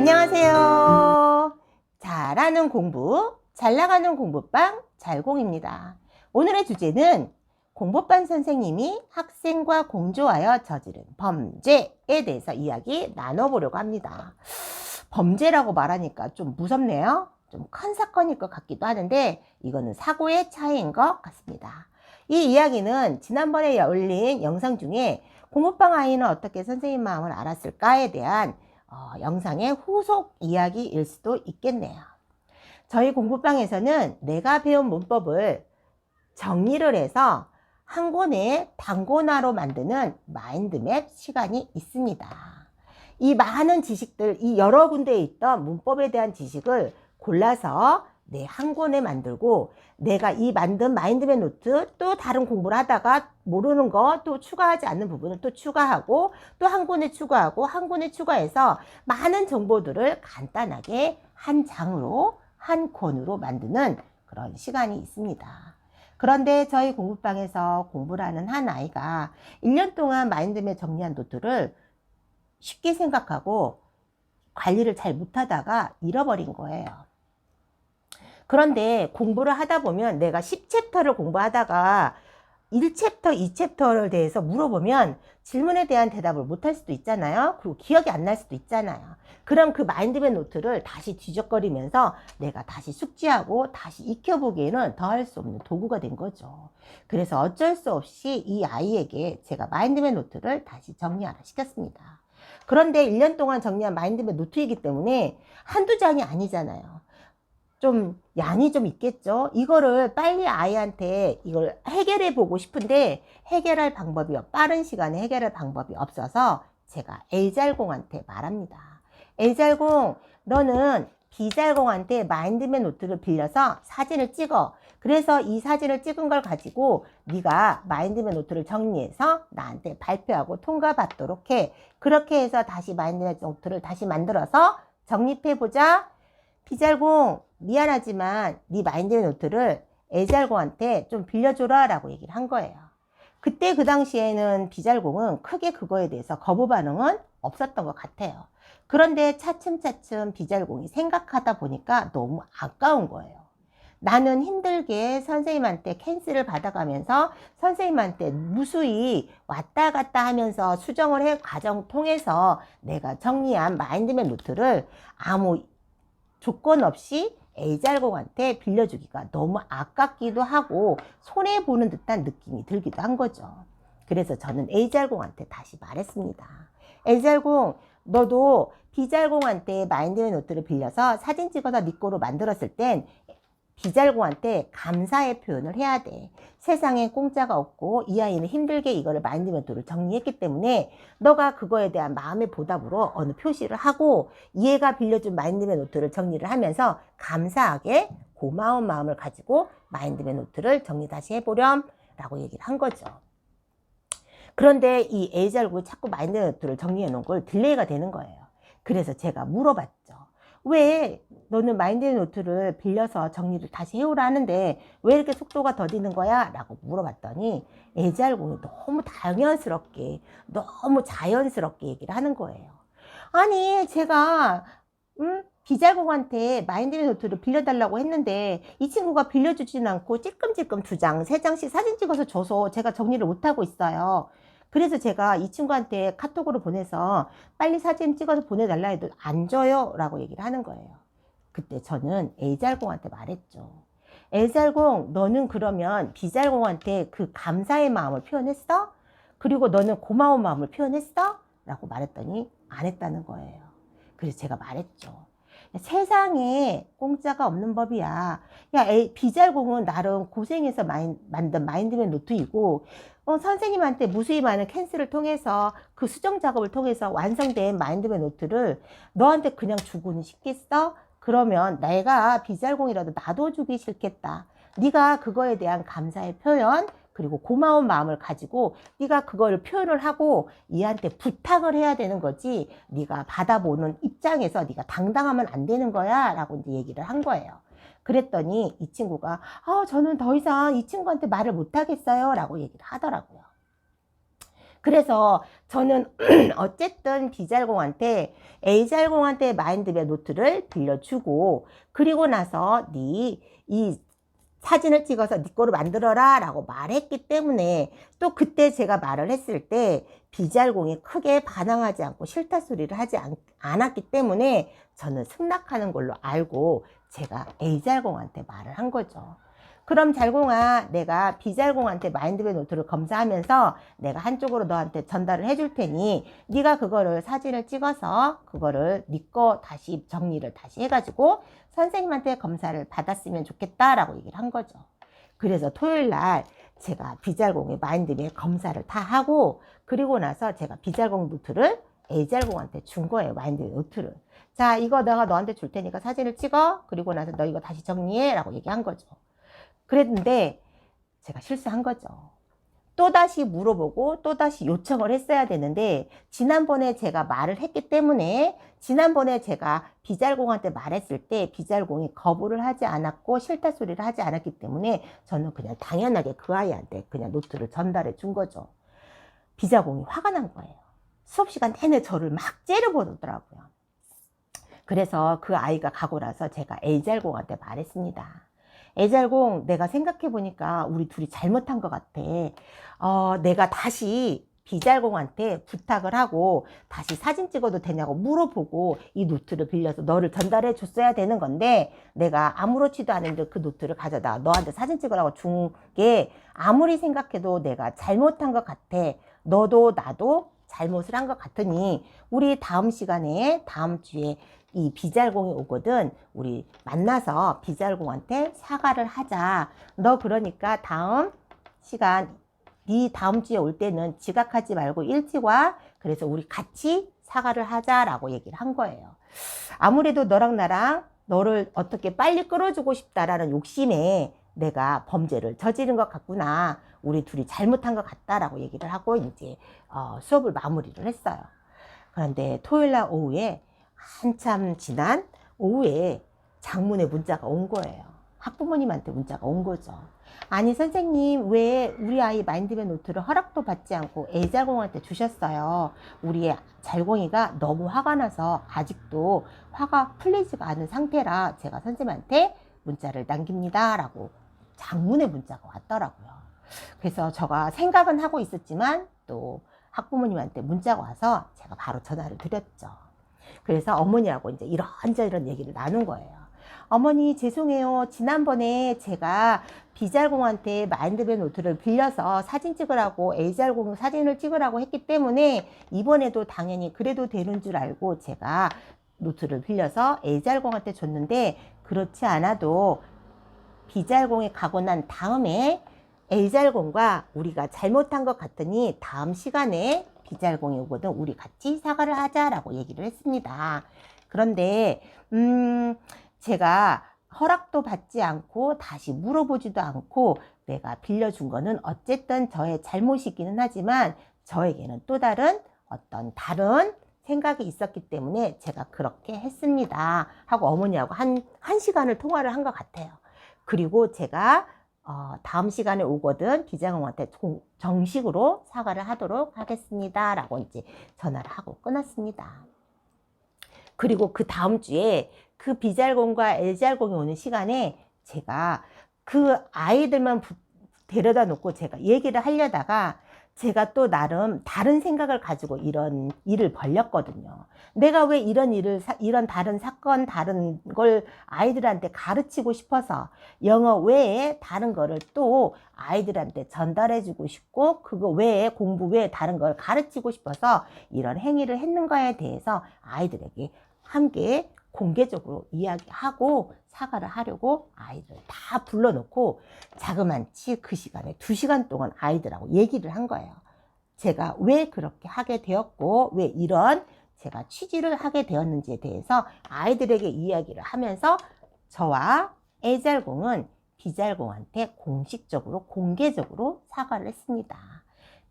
안녕하세요. 잘하는 공부, 잘 나가는 공부방 잘공입니다. 오늘의 주제는 공부반 선생님이 학생과 공조하여 저지른 범죄에 대해서 이야기 나눠보려고 합니다. 범죄라고 말하니까 좀 무섭네요. 좀 큰 사건일 것 같기도 하는데 이거는 사고의 차이인 것 같습니다. 이 이야기는 지난번에 올린 영상 중에 공부방 아이는 어떻게 선생님 마음을 알았을까에 대한 영상의 후속 이야기일 수도 있겠네요. 저희 공부방에서는 내가 배운 문법을 정리를 해서 한 권의 단권화로 만드는 마인드맵 시간이 있습니다. 이 많은 지식들, 이 여러 군데에 있던 문법에 대한 지식을 골라서 한 권에 만들고 내가 이 만든 마인드맵 노트 또 다른 공부를 하다가 모르는 거 또 추가하지 않는 부분을 또 추가하고 또 한 권에 추가하고 한 권에 추가해서 많은 정보들을 간단하게 한 장으로 한 권으로 만드는 그런 시간이 있습니다. 그런데 저희 공부방에서 공부를 하는 한 아이가 1년 동안 마인드맵 정리한 노트를 쉽게 생각하고 관리를 잘 못하다가 잃어버린 거예요. 그런데 공부를 하다 보면 내가 10챕터를 공부하다가 1챕터, 2챕터에 대해서 물어보면 질문에 대한 대답을 못할 수도 있잖아요. 그리고 기억이 안 날 수도 있잖아요. 그럼 그 마인드맵 노트를 다시 뒤적거리면서 내가 다시 숙지하고 다시 익혀보기에는 더할 수 없는 도구가 된 거죠. 그래서 어쩔 수 없이 이 아이에게 제가 마인드맵 노트를 다시 정리하라 시켰습니다. 그런데 1년 동안 정리한 마인드맵 노트이기 때문에 한두 장이 아니잖아요. 좀 양이 좀 있겠죠. 이거를 빨리 아이한테 이걸 해결해 보고 싶은데 해결할 방법이 빠른 시간에 해결할 방법이 없어서 제가 A잘공한테 말합니다. A잘공, 너는 B잘공한테 마인드맵 노트를 빌려서 사진을 찍어. 그래서 이 사진을 찍은 걸 가지고 네가 마인드맵 노트를 정리해서 나한테 발표하고 통과받도록 해. 그렇게 해서 다시 마인드맵 노트를 다시 만들어서 정립해보자. B잘공, 미안하지만 네 마인드맵 노트를 A잘공한테 좀 빌려줘라 라고 얘기를 한 거예요. 그때 그 당시에는 B잘공은 크게 그거에 대해서 거부 반응은 없었던 것 같아요. 그런데 차츰차츰 B잘공이 생각하다 보니까 너무 아까운 거예요. 나는 힘들게 선생님한테 캔슬을 받아가면서 선생님한테 무수히 왔다 갔다 하면서 수정을 해 과정 통해서 내가 정리한 마인드맵 노트를 아무 조건 없이 A잘공한테 빌려주기가 너무 아깝기도 하고 손해보는 듯한 느낌이 들기도 한 거죠. 그래서 저는 A잘공한테 다시 말했습니다. A잘공, 너도 B잘공한테 마인드맵 노트를 빌려서 사진 찍어서 네 거로 만들었을 땐 B잘공한테 감사의 표현을 해야 돼. 세상에 공짜가 없고 이 아이는 힘들게 이거를 마인드맵 노트를 정리했기 때문에 너가 그거에 대한 마음의 보답으로 어느 표시를 하고 얘가 빌려준 마인드맵 노트를 정리를 하면서 감사하게 고마운 마음을 가지고 마인드맵 노트를 정리 다시 해보렴 라고 얘기를 한 거죠. 그런데 이 A잘공이 자꾸 마인드맵 노트를 정리해 놓은 걸 딜레이가 되는 거예요. 그래서 제가 물어봤죠. 왜 너는 마인드맵 노트를 빌려서 정리를 다시 해오라 하는데 왜 이렇게 속도가 더디는 거야? 라고 물어봤더니 A잘공이 너무 당연스럽게 너무 자연스럽게 얘기를 하는 거예요. 아니 제가 B잘공한테 마인드맵 노트를 빌려달라고 했는데 이 친구가 빌려주진 않고 찔끔찔끔 2장, 3장씩 사진 찍어서 줘서 제가 정리를 못하고 있어요. 그래서 제가 이 친구한테 카톡으로 보내서 빨리 사진 찍어서 보내달라 해도 안 줘요 라고 얘기를 하는 거예요. 그때 저는 A잘공한테 말했죠. A잘공, 너는 그러면 B잘공한테 그 감사의 마음을 표현했어? 그리고 너는 고마운 마음을 표현했어? 라고 말했더니 안 했다는 거예요. 그래서 제가 말했죠. 세상에 공짜가 없는 법이야. 야, B잘공은 나름 고생해서 만든 마인드맵 노트이고 선생님한테 무수히 많은 캔슬을 통해서 그 수정 작업을 통해서 완성된 마인드맵 노트를 너한테 그냥 주고는 싶겠어? 그러면 내가 B잘공이라도 나도 주기 싫겠다. 네가 그거에 대한 감사의 표현 그리고 고마운 마음을 가지고 네가 그걸 표현을 하고 얘한테 부탁을 해야 되는 거지 네가 받아보는 입장에서 네가 당당하면 안 되는 거야 라고 이제 얘기를 한 거예요. 그랬더니 이 친구가 저는 더 이상 이 친구한테 말을 못 하겠어요 라고 얘기를 하더라고요. 그래서 저는 어쨌든 B잘공한테 A잘공한테 마인드맵 노트를 빌려주고, 그리고 나서 네 이 사진을 찍어서 네 거로 만들어라 라고 말했기 때문에, 또 그때 제가 말을 했을 때 B잘공이 크게 반항하지 않고 싫다 소리를 하지 않았기 때문에 저는 승낙하는 걸로 알고 제가 A잘공한테 말을 한 거죠. 그럼 잘공아, 내가 B잘공한테 마인드맵 노트를 검사하면서 내가 한쪽으로 너한테 전달을 해줄 테니 네가 그거를 사진을 찍어서 그거를 네 거 다시 정리를 다시 해가지고 선생님한테 검사를 받았으면 좋겠다라고 얘기를 한 거죠. 그래서 토요일 날 제가 B잘공의 마인드맵 검사를 다 하고, 그리고 나서 제가 B잘공 노트를 A잘공한테 준 거예요. 마인드맵 노트를. 자, 이거 내가 너한테 줄 테니까 사진을 찍어. 그리고 나서 너 이거 다시 정리해 라고 얘기한 거죠. 그랬는데 제가 실수한 거죠. 또다시 물어보고 또다시 요청을 했어야 되는데, 지난번에 제가 말을 했기 때문에, 지난번에 제가 B잘공한테 말했을 때 B잘공이 거부를 하지 않았고 싫다 소리를 하지 않았기 때문에 저는 그냥 당연하게 그 아이한테 그냥 노트를 전달해 준 거죠. B잘공이 화가 난 거예요. 수업 시간 내내 저를 막 째려보더라고요. 그래서 그 아이가 가고 나서 제가 A잘공한테 말했습니다. A잘공, 내가 생각해보니까 우리 둘이 잘못한 것 같아. 내가 다시 B잘공한테 부탁을 하고 다시 사진 찍어도 되냐고 물어보고 이 노트를 빌려서 너를 전달해 줬어야 되는 건데, 내가 아무렇지도 않은데 그 노트를 가져다 너한테 사진 찍으라고 준 게 아무리 생각해도 내가 잘못한 것 같아. 너도 나도 잘못을 한 것 같으니 우리 다음 시간에, 다음 주에 이 B잘공이 오거든. 우리 만나서 B잘공한테 사과를 하자. 너 그러니까 다음 시간, 네 다음 주에 올 때는 지각하지 말고 일찍 와. 그래서 우리 같이 사과를 하자라고 얘기를 한 거예요. 아무래도 너랑 나랑 너를 어떻게 빨리 끌어주고 싶다라는 욕심에 내가 범죄를 저지른 것 같구나. 우리 둘이 잘못한 것 같다라고 얘기를 하고 이제 수업을 마무리를 했어요. 그런데 토요일 날 오후에, 한참 지난 오후에 장문의 문자가 온 거예요. 학부모님한테 문자가 온 거죠. 아니 선생님, 왜 우리 아이 마인드맵 노트를 허락도 받지 않고 A잘공한테 주셨어요? 우리 잘공이가 너무 화가 나서 아직도 화가 풀리지가 않은 상태라 제가 선생님한테 문자를 남깁니다 라고 장문의 문자가 왔더라고요. 그래서 제가 생각은 하고 있었지만 또 학부모님한테 문자가 와서 제가 바로 전화를 드렸죠. 그래서 어머니하고 이제 이런 얘기를 나눈 거예요. 어머니 죄송해요. 지난번에 제가 B잘공한테 마인드맵 노트를 빌려서 사진 찍으라고, A잘공 사진을 찍으라고 했기 때문에 이번에도 당연히 그래도 되는 줄 알고 제가 노트를 빌려서 A잘공한테 줬는데, 그렇지 않아도 B잘공에 가고 난 다음에 A잘공과 우리가 잘못한 것 같으니 다음 시간에 B잘공이 오거든 우리 같이 사과를 하자라고 얘기를 했습니다. 그런데 제가 허락도 받지 않고 다시 물어보지도 않고 내가 빌려준 거는 어쨌든 저의 잘못이기는 하지만 저에게는 또 다른 어떤 다른 생각이 있었기 때문에 제가 그렇게 했습니다 하고 어머니하고 한 시간을 통화를 한 것 같아요. 그리고 제가 다음 시간에 오거든 B잘공한테 정식으로 사과를 하도록 하겠습니다 라고 이제 전화를 하고 끊었습니다. 그리고 그 다음 주에 그 B잘공과 A잘공이 오는 시간에 제가 그 아이들만 데려다 놓고 제가 얘기를 하려다가 제가 또 나름 다른 생각을 가지고 이런 일을 벌였거든요. 내가 왜 이런 다른 사건, 다른 걸 아이들한테 가르치고 싶어서 영어 외에 다른 거를 또 아이들한테 전달해주고 싶고, 그거 외에 공부 외에 다른 걸 가르치고 싶어서 이런 행위를 했는가에 대해서 아이들에게 함께 공개적으로 이야기하고 사과를 하려고 아이들 다 불러놓고 자그만치 그 시간에 2시간 동안 아이들하고 얘기를 한 거예요. 제가 왜 그렇게 하게 되었고 왜 이런 제가 취지를 하게 되었는지에 대해서 아이들에게 이야기를 하면서 저와 A잘공은 B잘공한테 공식적으로 공개적으로 사과를 했습니다.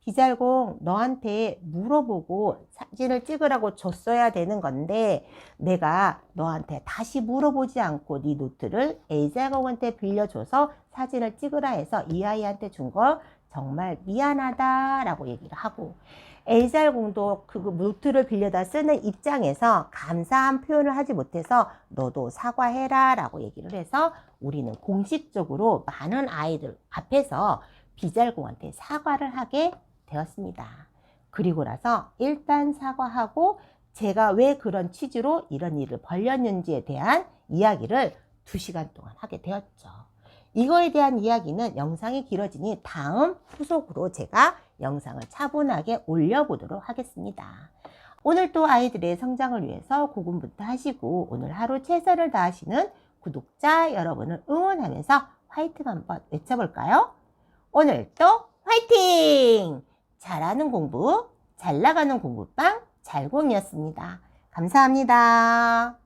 B잘공, 너한테 물어보고 사진을 찍으라고 줬어야 되는 건데 내가 너한테 다시 물어보지 않고 네 노트를 A잘공한테 빌려줘서 사진을 찍으라 해서 이 아이한테 준 거 정말 미안하다라고 얘기를 하고, A잘공도 그 노트를 빌려다 쓰는 입장에서 감사한 표현을 하지 못해서 너도 사과해라 라고 얘기를 해서 우리는 공식적으로 많은 아이들 앞에서 B잘공한테 사과를 하게 되었습니다. 그리고 나서 일단 사과하고 제가 왜 그런 취지로 이런 일을 벌였는지에 대한 이야기를 2시간 동안 하게 되었죠. 이거에 대한 이야기는 영상이 길어지니 다음 후속으로 제가 영상을 차분하게 올려보도록 하겠습니다. 오늘 또 아이들의 성장을 위해서 고군분투 하시고 오늘 하루 최선을 다하시는 구독자 여러분을 응원하면서 화이팅 한번 외쳐볼까요? 오늘도 화이팅! 잘하는 공부, 잘 나가는 공부방 잘공이었습니다. 감사합니다.